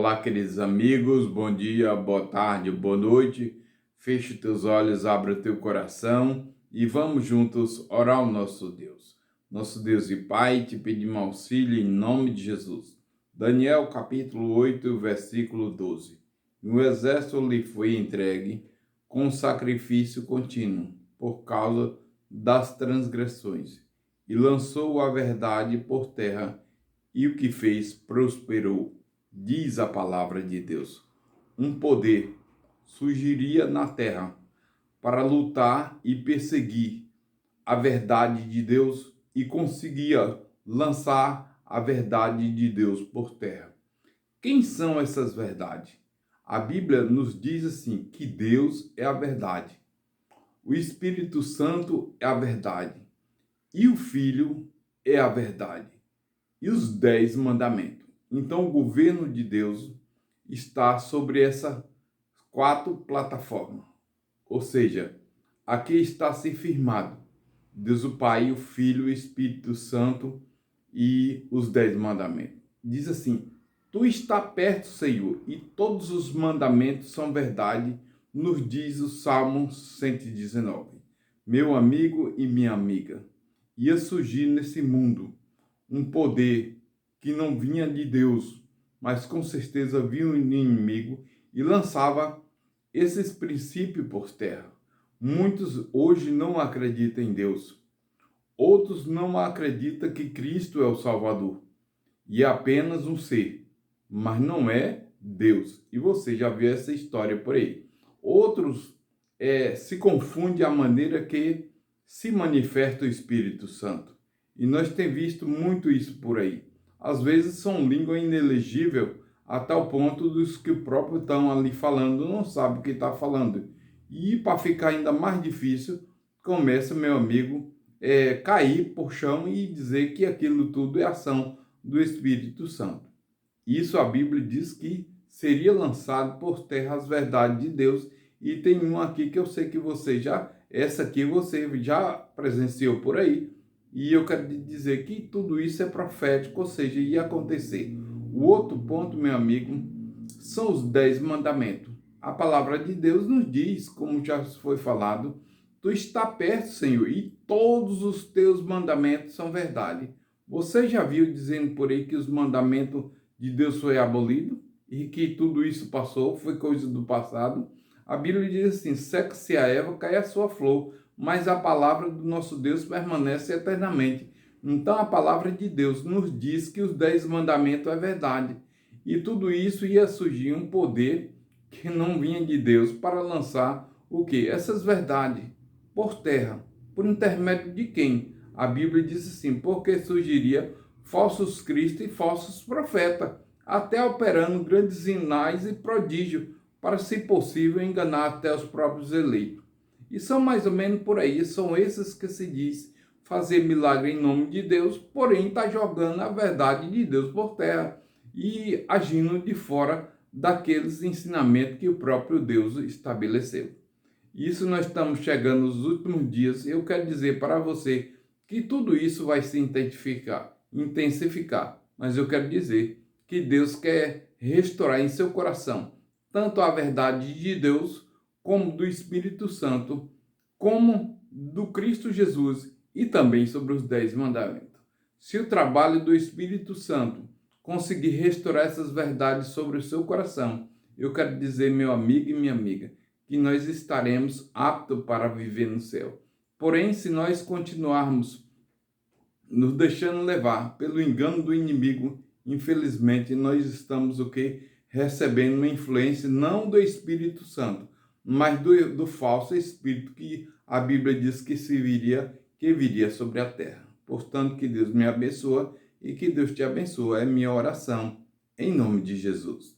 Olá, queridos amigos, bom dia, boa tarde, boa noite. Feche teus olhos, abra teu coração e vamos juntos orar ao nosso Deus. Nosso Deus e Pai, te pedimos auxílio em nome de Jesus. Daniel capítulo 8, versículo 12. E o exército lhe foi entregue com sacrifício contínuo por causa das transgressões e lançou a verdade por terra e o que fez prosperou. Diz a palavra de Deus. Um poder surgiria na terra para lutar e perseguir a verdade de Deus e conseguia lançar a verdade de Deus por terra. Quem são essas verdades? A Bíblia nos diz assim, que Deus é a verdade. O Espírito Santo é a verdade. E o Filho é a verdade. E os 10 mandamentos. Então, o governo de Deus está sobre essas 4 plataformas. Ou seja, aqui está se firmado Deus o Pai, o Filho, o Espírito Santo e os 10 mandamentos. Diz assim, tu está perto, Senhor, e todos os mandamentos são verdade, nos diz o Salmo 119. Meu amigo e minha amiga, ia surgir nesse mundo um poder que não vinha de Deus, mas com certeza vinha um inimigo e lançava esses princípios por terra. Muitos hoje não acreditam em Deus. Outros não acreditam que Cristo é o Salvador e é apenas um ser, mas não é Deus. E você já viu essa história por aí. Outros se confundem a maneira que se manifesta o Espírito Santo. E nós temos visto muito isso por aí. Às vezes são língua inelegível a tal ponto dos que o próprio estão ali falando não sabe o que está falando. E para ficar ainda mais difícil, começa, meu amigo, cair por chão e dizer que aquilo tudo é ação do Espírito Santo. Isso a Bíblia diz que seria lançado por terra as verdades de Deus. E tem um aqui que eu sei que essa aqui você já presenciou por aí. E eu quero dizer que tudo isso é profético, ou seja, ia acontecer. O outro ponto, meu amigo, são os 10 mandamentos. A palavra de Deus nos diz, como já foi falado, tu está perto, Senhor, e todos os teus mandamentos são verdade. Você já viu dizendo por aí que os mandamentos de Deus foi abolido e que tudo isso passou, foi coisa do passado? A Bíblia diz assim, seca-se a erva, cai a sua flor, mas a palavra do nosso Deus permanece eternamente. Então a palavra de Deus nos diz que os 10 mandamentos é verdade. E tudo isso ia surgir um poder que não vinha de Deus para lançar o quê? Essas verdades por terra. Por intermédio de quem? A Bíblia diz assim, porque surgiria falsos cristos e falsos profetas, até operando grandes sinais e prodígios, para, se possível, enganar até os próprios eleitos. E são mais ou menos por aí, são esses que se diz fazer milagre em nome de Deus, porém está jogando a verdade de Deus por terra e agindo de fora daqueles ensinamentos que o próprio Deus estabeleceu. Isso nós estamos chegando nos últimos dias. Eu quero dizer para você que tudo isso vai se intensificar. Mas eu quero dizer que Deus quer restaurar em seu coração tanto a verdade de Deus, como do Espírito Santo, como do Cristo Jesus e também sobre os 10 mandamentos. Se o trabalho do Espírito Santo conseguir restaurar essas verdades sobre o seu coração, eu quero dizer, meu amigo e minha amiga, que nós estaremos aptos para viver no céu. Porém, se nós continuarmos nos deixando levar pelo engano do inimigo, infelizmente nós estamos recebendo uma influência não do Espírito Santo, mas do falso espírito que a Bíblia diz que viria sobre a terra. Portanto, que Deus me abençoe e que Deus te abençoe. É minha oração, em nome de Jesus.